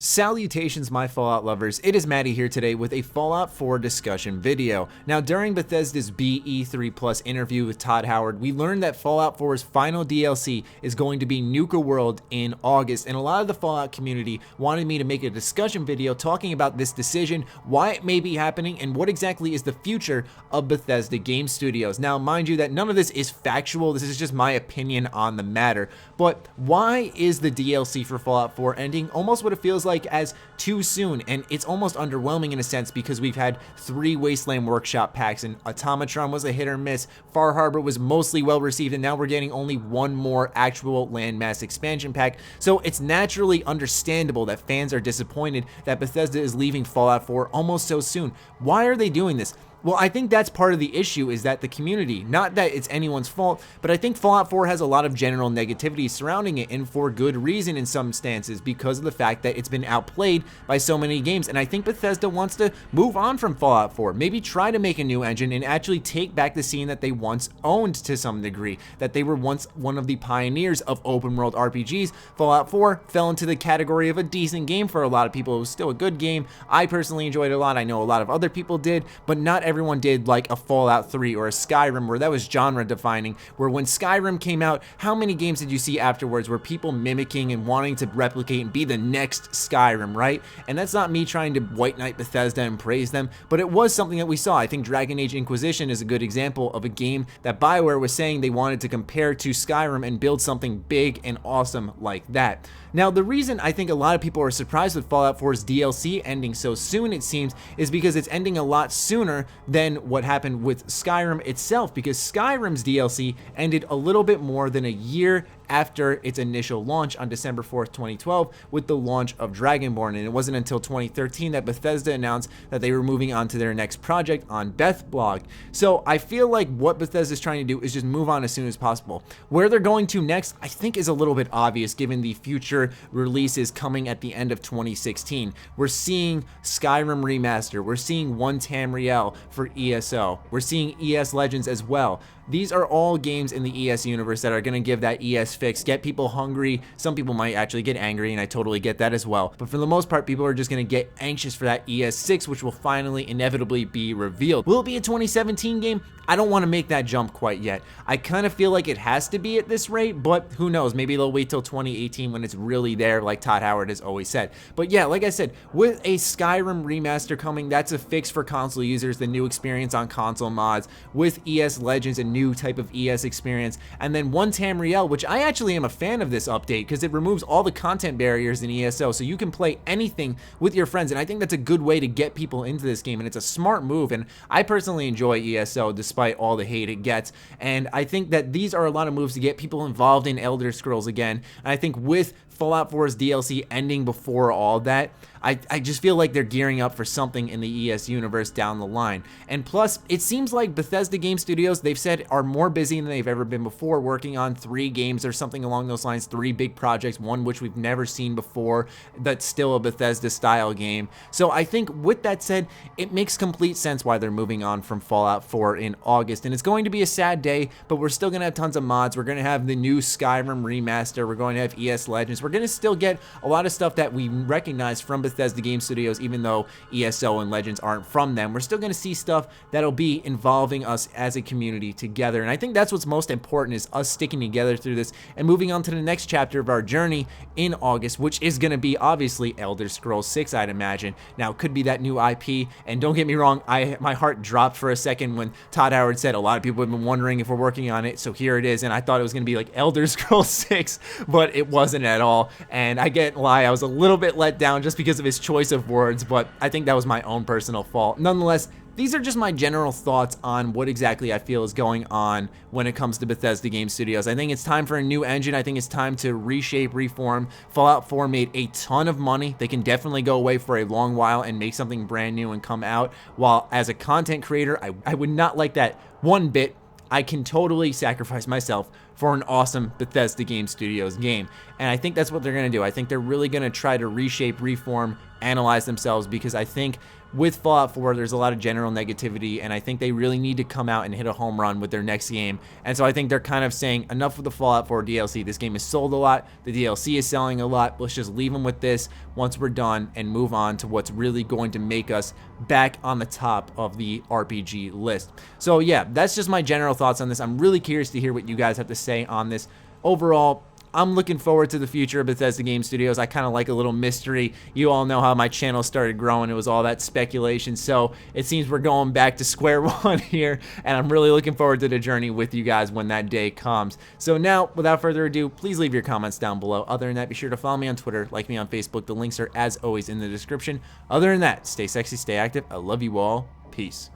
Salutations, my Fallout lovers. It is Matty here today with a Fallout 4 discussion video. Now, during Bethesda's BE3 Plus interview with Todd Howard, we learned that Fallout 4's final DLC is going to be Nuka World in August, and a lot of the Fallout community wanted me to make a discussion video talking about this decision, why it may be happening, and what exactly is the future of Bethesda Game Studios. Now, mind you that none of this is factual, this is just my opinion on the matter, but why is the DLC for Fallout 4 ending almost what it feels like as too soon? And it's almost underwhelming in a sense because we've had 3 Wasteland Workshop packs, and Automatron was a hit or miss, Far Harbor was mostly well received, and now we're getting only one more actual landmass expansion pack. So it's naturally understandable that fans are disappointed that Bethesda is leaving Fallout 4 almost so soon. Why are they doing this? Well, I think that's part of the issue, is that the community, not that it's anyone's fault, but I think Fallout 4 has a lot of general negativity surrounding it, and for good reason in some stances, because of the fact that it's been outplayed by so many games. And I think Bethesda wants to move on from Fallout 4, maybe try to make a new engine and actually take back the scene that they once owned to some degree, that they were once one of the pioneers of open world RPGs. Fallout 4 fell into the category of a decent game for a lot of people. It was still a good game. I personally enjoyed it a lot. I know a lot of other people did, but not everyone did, like a Fallout 3 or a Skyrim, where that was genre defining, where when Skyrim came out, how many games did you see afterwards where people mimicking and wanting to replicate and be the next Skyrim, right? And that's not me trying to white knight Bethesda and praise them, but it was something that we saw. I think Dragon Age Inquisition is a good example of a game that BioWare was saying they wanted to compare to Skyrim and build something big and awesome like that. Now, the reason I think a lot of people are surprised with Fallout 4's DLC ending so soon, it seems, is because it's ending a lot sooner than what happened with Skyrim itself, because Skyrim's DLC ended a little bit more than a year after its initial launch on December 4th, 2012, with the launch of Dragonborn, and it wasn't until 2013 that Bethesda announced that they were moving on to their next project on Bethblog. So I feel like what Bethesda's trying to do is just move on as soon as possible. Where they're going to next, I think, is a little bit obvious given the future releases coming at the end of 2016. We're seeing Skyrim Remaster, we're seeing One Tamriel for ESO, we're seeing ES Legends as well. These are all games in the ES universe that are going to give that ES fix, get people hungry. Some people might actually get angry, and I totally get that as well. But for the most part, people are just going to get anxious for that ES6, which will finally inevitably be revealed. Will it be a 2017 game? I don't want to make that jump quite yet. I kind of feel like it has to be at this rate, but who knows? Maybe they'll wait till 2018 when it's really there, like Todd Howard has always said. But yeah, like I said, with a Skyrim remaster coming, that's a fix for console users, the new experience on console mods, with ES Legends, a new type of ES experience, and then One Tamriel, which I actually am a fan of this update because it removes all the content barriers in ESO, so you can play anything with your friends, and I think that's a good way to get people into this game, and it's a smart move, and I personally enjoy ESO despite all the hate it gets, and I think that these are a lot of moves to get people involved in Elder Scrolls again, and I think with Fallout 4's DLC ending before all that, I just feel like they're gearing up for something in the ES universe down the line. And plus, it seems like Bethesda Game Studios, they've said, are more busy than they've ever been before, working on 3 games or something along those lines, 3 big projects, one which we've never seen before, that's still a Bethesda style game. So I think with that said, it makes complete sense why they're moving on from Fallout 4 in August. And it's going to be a sad day, but we're still going to have tons of mods. We're going to have the new Skyrim remaster. We're going to have ES Legends. We're going to still get a lot of stuff that we recognize from Bethesda Game Studios, even though ESO and Legends aren't from them. We're still going to see stuff that'll be involving us as a community together, and I think that's what's most important, is us sticking together through this and moving on to the next chapter of our journey in August, which is going to be obviously Elder Scrolls 6, I'd imagine. Now, it could be that new IP, and don't get me wrong, my heart dropped for a second when Todd Howard said a lot of people have been wondering if we're working on it, so here it is, and I thought it was going to be like Elder Scrolls 6, but it wasn't at all, and I can't lie, I was a little bit let down just because of his choice of words, but I think that was my own personal fault. Nonetheless, these are just my general thoughts on what exactly I feel is going on when it comes to Bethesda Game Studios. I think it's time for a new engine. I think it's time to reshape, reform. Fallout 4 made a ton of money. They can definitely go away for a long while and make something brand new and come out. While as a content creator, I would not like that one bit. I can totally sacrifice myself for an awesome Bethesda Game Studios game. And I think that's what they're going to do. I think they're really going to try to reshape, reform, analyze themselves, because I think with Fallout 4, there's a lot of general negativity, and I think they really need to come out and hit a home run with their next game. And so I think they're kind of saying, enough with the Fallout 4 DLC. This game has sold a lot. The DLC is selling a lot. Let's just leave them with this once we're done and move on to what's really going to make us back on the top of the RPG list. So yeah, that's just my general thoughts on this. I'm really curious to hear what you guys have to say on this. Overall, I'm looking forward to the future of Bethesda Game Studios. I kind of like a little mystery. You all know how my channel started growing. It was all that speculation. So it seems we're going back to square one here, and I'm really looking forward to the journey with you guys when that day comes. So now, without further ado, please leave your comments down below. Other than that, be sure to follow me on Twitter, like me on Facebook. The links are, as always, in the description. Other than that, stay sexy, stay active. I love you all. Peace.